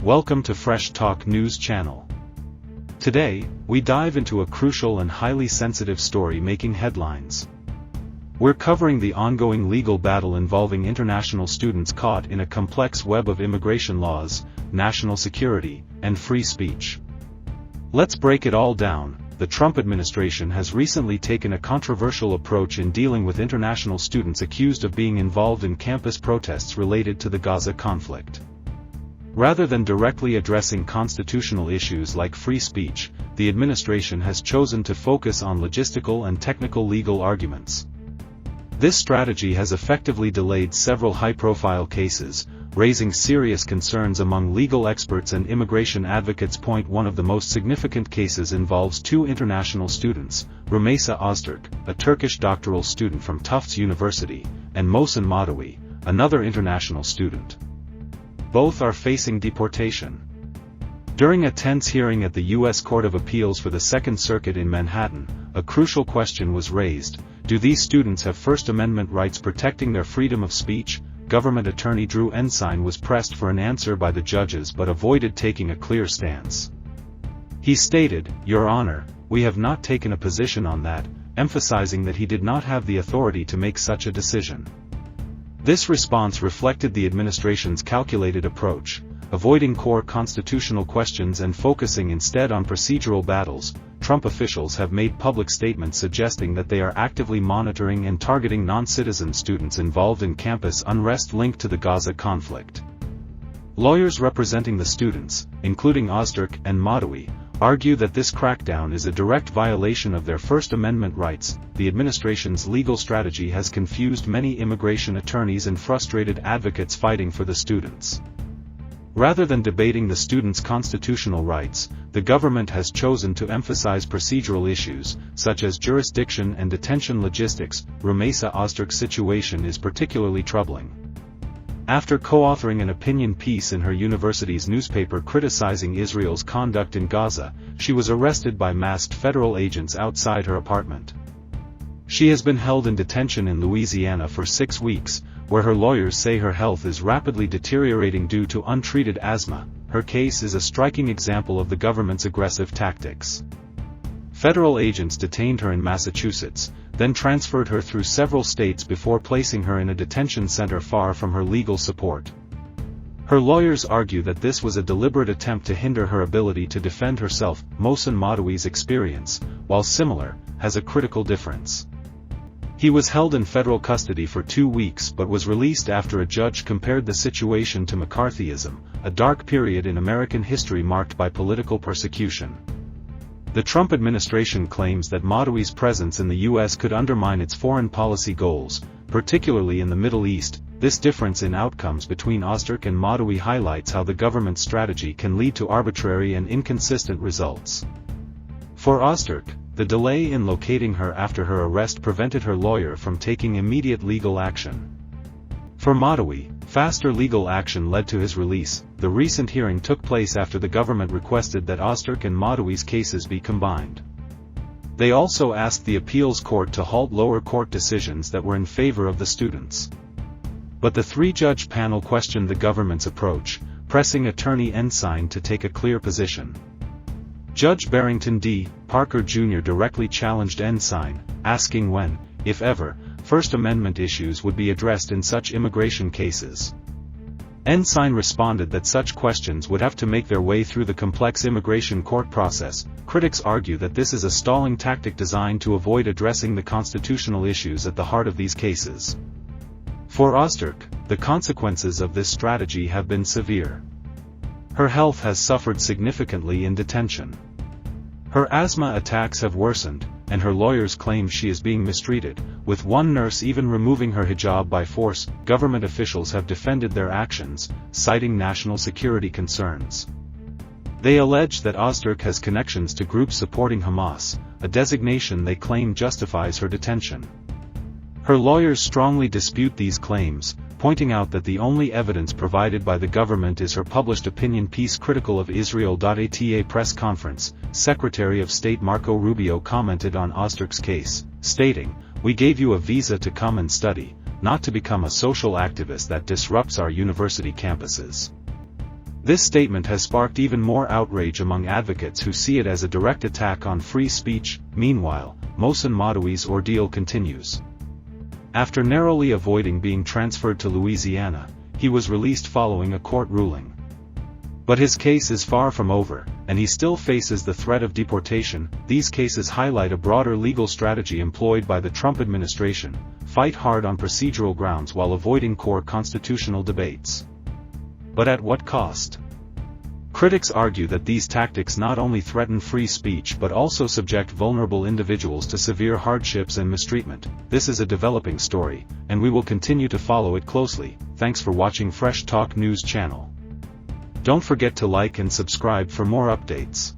Welcome to Fresh Talk News Channel. Today, we dive into a crucial and highly sensitive story making headlines. We're covering the ongoing legal battle involving international students caught in a complex web of immigration laws, national security, and free speech. Let's break it all down. The Trump administration has recently taken a controversial approach in dealing with international students accused of being involved in campus protests related to the Gaza conflict. Rather than directly addressing constitutional issues like free speech, the administration has chosen to focus on logistical and technical legal arguments. This strategy has effectively delayed several high-profile cases, raising serious concerns among legal experts and immigration advocates. One of the most significant cases involves two international students, Rümeysa Öztürk, a Turkish doctoral student from Tufts University, and Mohsen Madawi, another international student. Both are facing deportation. During a tense hearing at the U.S. Court of Appeals for the Second Circuit in Manhattan, a crucial question was raised: do these students have First Amendment rights protecting their freedom of speech? Government attorney Drew Ensign was pressed for an answer by the judges but avoided taking a clear stance. He stated, "Your Honor, we have not taken a position on that," emphasizing that he did not have the authority to make such a decision. This response reflected the administration's calculated approach, avoiding core constitutional questions and focusing instead on procedural battles. Trump officials have made public statements suggesting that they are actively monitoring and targeting non-citizen students involved in campus unrest linked to the Gaza conflict. Lawyers representing the students, including Öztürk and Madawi, argue that this crackdown is a direct violation of their First Amendment rights. The administration's legal strategy has confused many immigration attorneys and frustrated advocates fighting for the students. Rather than debating the students' constitutional rights, the government has chosen to emphasize procedural issues, such as jurisdiction and detention logistics. Rümeysa Öztürk's situation is particularly troubling. After co-authoring an opinion piece in her university's newspaper criticizing Israel's conduct in Gaza, she was arrested by masked federal agents outside her apartment. She has been held in detention in Louisiana for 6 weeks, where her lawyers say her health is rapidly deteriorating due to untreated asthma. Her case is a striking example of the government's aggressive tactics. Federal agents detained her in Massachusetts, then transferred her through several states before placing her in a detention center far from her legal support. Her lawyers argue that this was a deliberate attempt to hinder her ability to defend herself. Mohsen Madawi's experience, while similar, has a critical difference. He was held in federal custody for 2 weeks but was released after a judge compared the situation to McCarthyism, a dark period in American history marked by political persecution. The Trump administration claims that Madawi's presence in the U.S. could undermine its foreign policy goals, particularly in the Middle East. This difference in outcomes between Öztürk and Madawi highlights how the government's strategy can lead to arbitrary and inconsistent results. For Öztürk, the delay in locating her after her arrest prevented her lawyer from taking immediate legal action. For Madawi, faster legal action led to his release. The recent hearing took place after the government requested that Öztürk and Madawi's cases be combined. They also asked the appeals court to halt lower court decisions that were in favor of the students. But the 3-judge panel questioned the government's approach, pressing attorney Ensign to take a clear position. Judge Barrington D. Parker Jr. directly challenged Ensign, asking when, if ever, First Amendment issues would be addressed in such immigration cases. Ensign responded that such questions would have to make their way through the complex immigration court process. Critics argue that this is a stalling tactic designed to avoid addressing the constitutional issues at the heart of these cases. For Öztürk, the consequences of this strategy have been severe. Her health has suffered significantly in detention. Her asthma attacks have worsened, and her lawyers claim she is being mistreated, with one nurse even removing her hijab by force. Government officials have defended their actions, citing national security concerns. They allege that Öztürk has connections to groups supporting Hamas, a designation they claim justifies her detention. Her lawyers strongly dispute these claims, pointing out that the only evidence provided by the government is her published opinion piece critical of Israel. At a press conference, Secretary of State Marco Rubio commented on Öztürk's case, stating, "We gave you a visa to come and study, not to become a social activist that disrupts our university campuses." This statement has sparked even more outrage among advocates who see it as a direct attack on free speech. Meanwhile, Mohsen Madawi's ordeal continues. After narrowly avoiding being transferred to Louisiana, he was released following a court ruling. But his case is far from over, and he still faces the threat of deportation. These cases highlight a broader legal strategy employed by the Trump administration: fight hard on procedural grounds while avoiding core constitutional debates. But at what cost? Critics argue that these tactics not only threaten free speech but also subject vulnerable individuals to severe hardships and mistreatment. This is a developing story, and we will continue to follow it closely. Thanks for watching Fresh Talk News channel. Don't forget to like and subscribe for more updates.